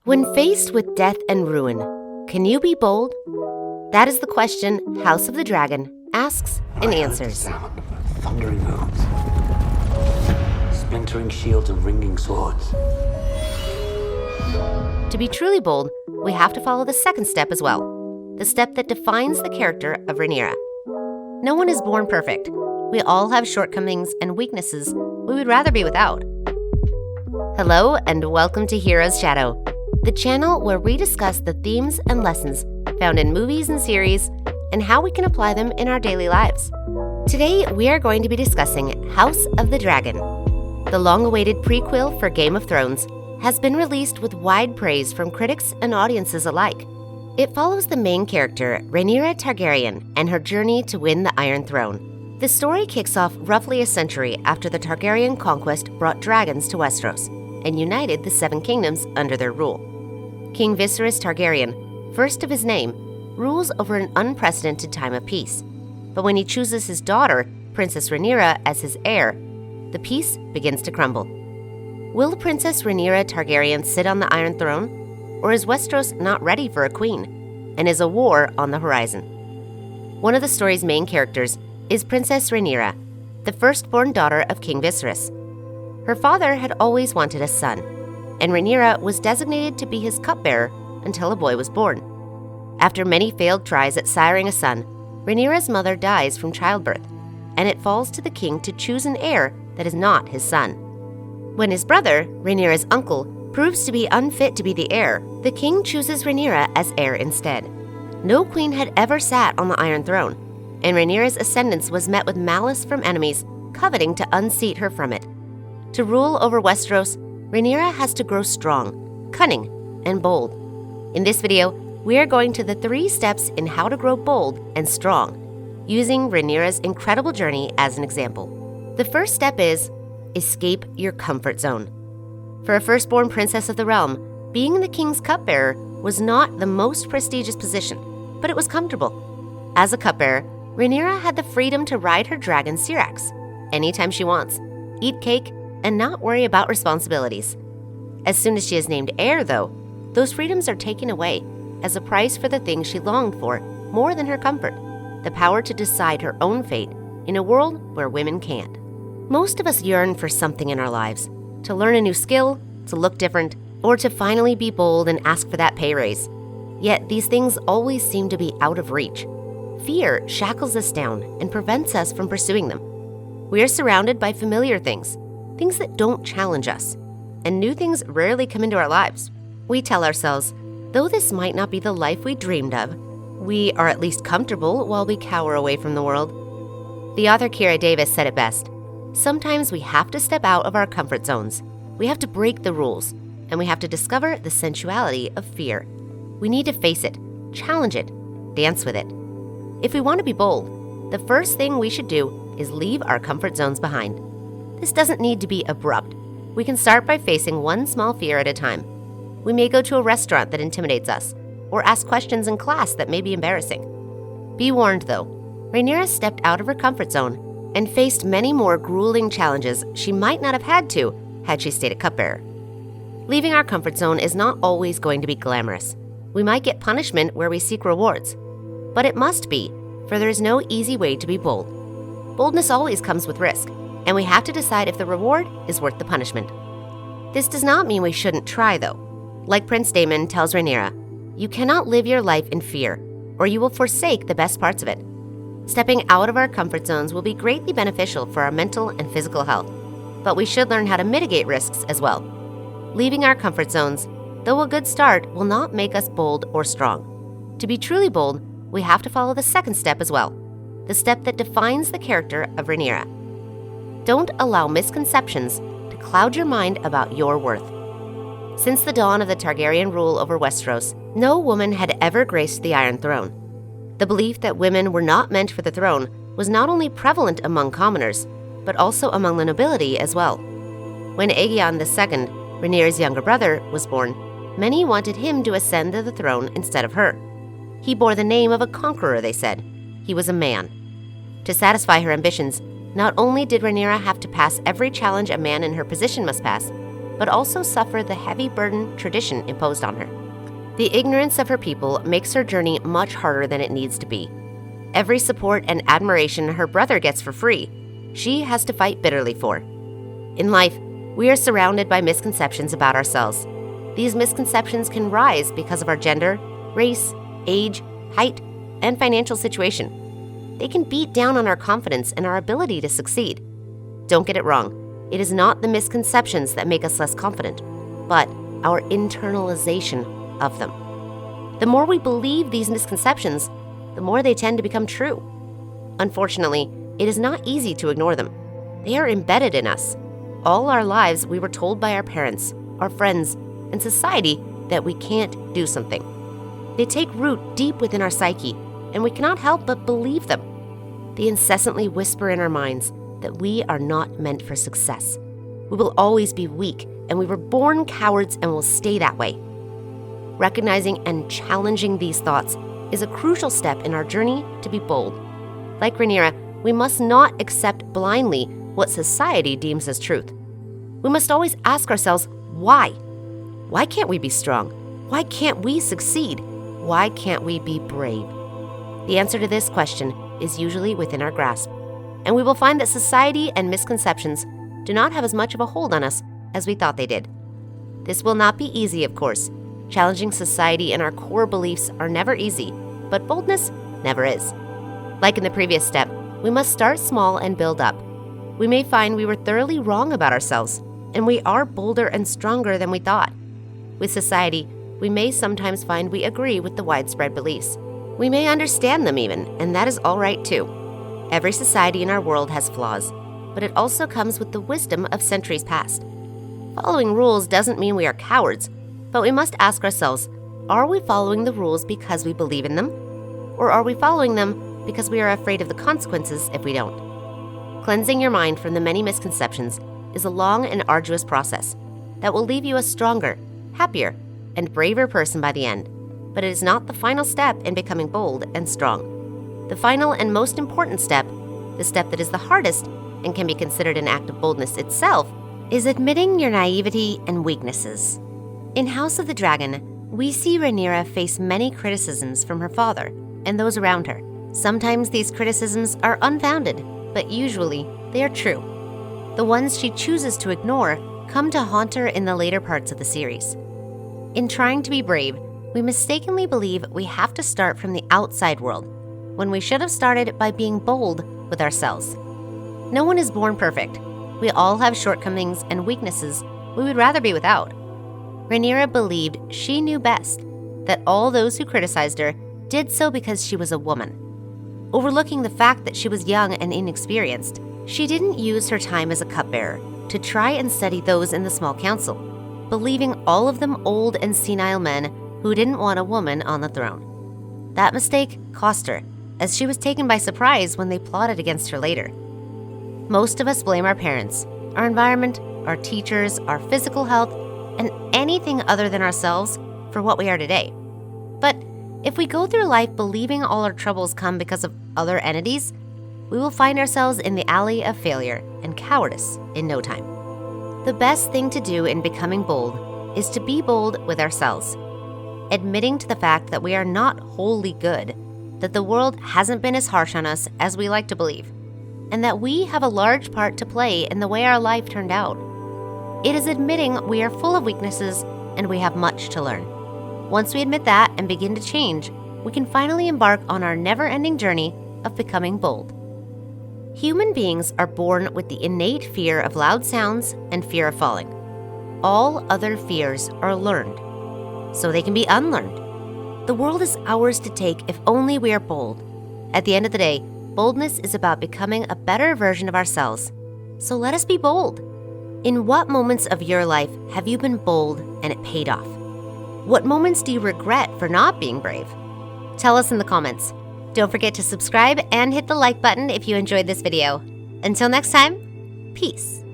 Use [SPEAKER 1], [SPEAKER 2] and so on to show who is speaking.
[SPEAKER 1] When faced with death and ruin, can you be bold? That is the question House of the Dragon asks and answers.
[SPEAKER 2] Thundering hooves, splintering shields and ringing swords.
[SPEAKER 1] To be truly bold, we have to follow the second step as well, the step that defines the character of Rhaenyra. No one is born perfect. We all have shortcomings and weaknesses we would rather be without. Hello and welcome to Hero's Shadow, the channel where we discuss the themes and lessons found in movies and series and how we can apply them in our daily lives. Today, we are going to be discussing House of the Dragon. The long-awaited prequel for Game of Thrones has been released with wide praise from critics and audiences alike. It follows the main character, Rhaenyra Targaryen, and her journey to win the Iron Throne. The story kicks off roughly a century after the Targaryen Conquest brought dragons to Westeros and united the Seven Kingdoms under their rule. King Viserys Targaryen, first of his name, rules over an unprecedented time of peace. But when he chooses his daughter, Princess Rhaenyra, as his heir, the peace begins to crumble. Will Princess Rhaenyra Targaryen sit on the Iron Throne? Or is Westeros not ready for a queen? And is a war on the horizon? One of the story's main characters is Princess Rhaenyra, the firstborn daughter of King Viserys. Her father had always wanted a son, and Rhaenyra was designated to be his cupbearer until a boy was born. After many failed tries at siring a son, Rhaenyra's mother dies from childbirth, and it falls to the king to choose an heir that is not his son. When his brother, Rhaenyra's uncle, proves to be unfit to be the heir, the king chooses Rhaenyra as heir instead. No queen had ever sat on the Iron Throne, and Rhaenyra's ascendance was met with malice from enemies coveting to unseat her from it. To rule over Westeros, Rhaenyra has to grow strong, cunning, and bold. In this video, we are going to the 3 steps in how to grow bold and strong, using Rhaenyra's incredible journey as an example. The first step is escape your comfort zone. For a firstborn princess of the realm, being the king's cupbearer was not the most prestigious position, but it was comfortable. As a cupbearer, Rhaenyra had the freedom to ride her dragon Syrax anytime she wants, eat cake, and not worry about responsibilities. As soon as she is named heir, though, those freedoms are taken away as a price for the thing she longed for more than her comfort, the power to decide her own fate in a world where women can't. Most of us yearn for something in our lives, to learn a new skill, to look different, or to finally be bold and ask for that pay raise. Yet these things always seem to be out of reach. Fear shackles us down and prevents us from pursuing them. We are surrounded by familiar things that don't challenge us, and new things rarely come into our lives. We tell ourselves, though this might not be the life we dreamed of, we are at least comfortable while we cower away from the world. The author Kira Davis said it best. Sometimes we have to step out of our comfort zones. We have to break the rules, and we have to discover the sensuality of fear. We need to face it, challenge it, dance with it. If we want to be bold, the first thing we should do is leave our comfort zones behind. This doesn't need to be abrupt. We can start by facing one small fear at a time. We may go to a restaurant that intimidates us, or ask questions in class that may be embarrassing. Be warned though, Rhaenyra stepped out of her comfort zone and faced many more grueling challenges she might not have had to had she stayed a cupbearer. Leaving our comfort zone is not always going to be glamorous. We might get punishment where we seek rewards, but it must be, for there is no easy way to be bold. Boldness always comes with risk, and we have to decide if the reward is worth the punishment. This does not mean we shouldn't try, though. Like Prince Daemon tells Rhaenyra, you cannot live your life in fear, or you will forsake the best parts of it. Stepping out of our comfort zones will be greatly beneficial for our mental and physical health, but we should learn how to mitigate risks as well. Leaving our comfort zones, though a good start, will not make us bold or strong. To be truly bold, we have to follow the second step as well, the step that defines the character of Rhaenyra. Don't allow misconceptions to cloud your mind about your worth. Since the dawn of the Targaryen rule over Westeros, no woman had ever graced the Iron Throne. The belief that women were not meant for the throne was not only prevalent among commoners, but also among the nobility as well. When Aegon II, Rhaenyra's younger brother, was born, many wanted him to ascend to the throne instead of her. He bore the name of a conqueror, they said. He was a man. To satisfy her ambitions, not only did Rhaenyra have to pass every challenge a man in her position must pass, but also suffer the heavy burden tradition imposed on her. The ignorance of her people makes her journey much harder than it needs to be. Every support and admiration her brother gets for free, she has to fight bitterly for. In life, we are surrounded by misconceptions about ourselves. These misconceptions can rise because of our gender, race, age, height, and financial situation. They can beat down on our confidence and our ability to succeed. Don't get it wrong, it is not the misconceptions that make us less confident, but our internalization of them. The more we believe these misconceptions, the more they tend to become true. Unfortunately, it is not easy to ignore them. They are embedded in us. All our lives, we were told by our parents, our friends, and society that we can't do something. They take root deep within our psyche, and we cannot help but believe them. They incessantly whisper in our minds that we are not meant for success. We will always be weak, and we were born cowards and will stay that way. Recognizing and challenging these thoughts is a crucial step in our journey to be bold. Like Rhaenyra, we must not accept blindly what society deems as truth. We must always ask ourselves, why? Why can't we be strong? Why can't we succeed? Why can't we be brave? The answer to this question is usually within our grasp, and we will find that society and misconceptions do not have as much of a hold on us as we thought they did. This will not be easy, of course. Challenging society and our core beliefs are never easy, but boldness never is. Like in the previous step, we must start small and build up. We may find we were thoroughly wrong about ourselves, and we are bolder and stronger than we thought. With society, we may sometimes find we agree with the widespread beliefs. We may understand them even, and that is all right too. Every society in our world has flaws, but it also comes with the wisdom of centuries past. Following rules doesn't mean we are cowards, but we must ask ourselves, are we following the rules because we believe in them? Or are we following them because we are afraid of the consequences if we don't? Cleansing your mind from the many misconceptions is a long and arduous process that will leave you a stronger, happier, and braver person by the end. But it is not the final step in becoming bold and strong. The final and most important step, the step that is the hardest and can be considered an act of boldness itself, is admitting your naivety and weaknesses. In House of the Dragon, we see Rhaenyra face many criticisms from her father and those around her. Sometimes these criticisms are unfounded, but usually they are true. The ones she chooses to ignore come to haunt her in the later parts of the series. In trying to be brave, we mistakenly believe we have to start from the outside world, when we should have started by being bold with ourselves. No one is born perfect. We all have shortcomings and weaknesses we would rather be without. Rhaenyra believed she knew best, that all those who criticized her did so because she was a woman. Overlooking the fact that she was young and inexperienced, she didn't use her time as a cupbearer to try and study those in the small council, believing all of them old and senile men who didn't want a woman on the throne. That mistake cost her, as she was taken by surprise when they plotted against her later. Most of us blame our parents, our environment, our teachers, our physical health, and anything other than ourselves for what we are today. But if we go through life believing all our troubles come because of other entities, we will find ourselves in the alley of failure and cowardice in no time. The best thing to do in becoming bold is to be bold with ourselves, admitting to the fact that we are not wholly good, that the world hasn't been as harsh on us as we like to believe, and that we have a large part to play in the way our life turned out. It is admitting we are full of weaknesses and we have much to learn. Once we admit that and begin to change, we can finally embark on our never-ending journey of becoming bold. Human beings are born with the innate fear of loud sounds and fear of falling. All other fears are learned, so they can be unlearned. The world is ours to take if only we are bold. At the end of the day, boldness is about becoming a better version of ourselves. So let us be bold. In what moments of your life have you been bold and it paid off? What moments do you regret for not being brave? Tell us in the comments. Don't forget to subscribe and hit the like button if you enjoyed this video. Until next time, peace.